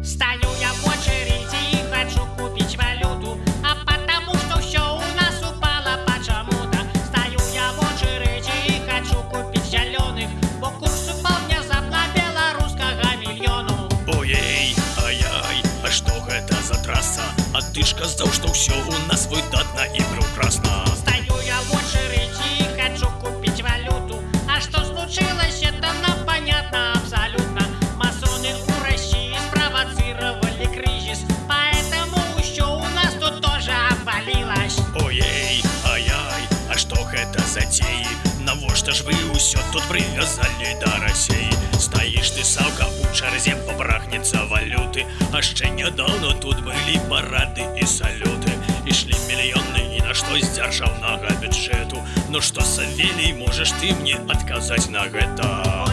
Стою я в очереди и хочу купить валюту, а потому что все у нас упало почему-то. Стою я в очереди и хочу купить зеленых, бо курс упал внезапно белорусского мільйону. Ой, ай-ай, а что это за трасса? А ты ж казаў, что все у нас выдатно и прекрасно. Стою я в очереди и хочу купить валюту, а что случилось, это нам понятно абсолютно. Масоны у России спровоцировали кризис, поэтому еще у нас тут тоже обвалилось. Ой, ай-ай, а что это за затеи? Навошта ж вы ўсё тут привязали до России? Стоишь ты, Саўка, у чарзе попрахнется валюты, а ще недавно тут были парады и салюты, и шли миллионы и на что з дзяржаўнага бюджету. Ну что, Савелий, можешь ты мне отказать на гэта?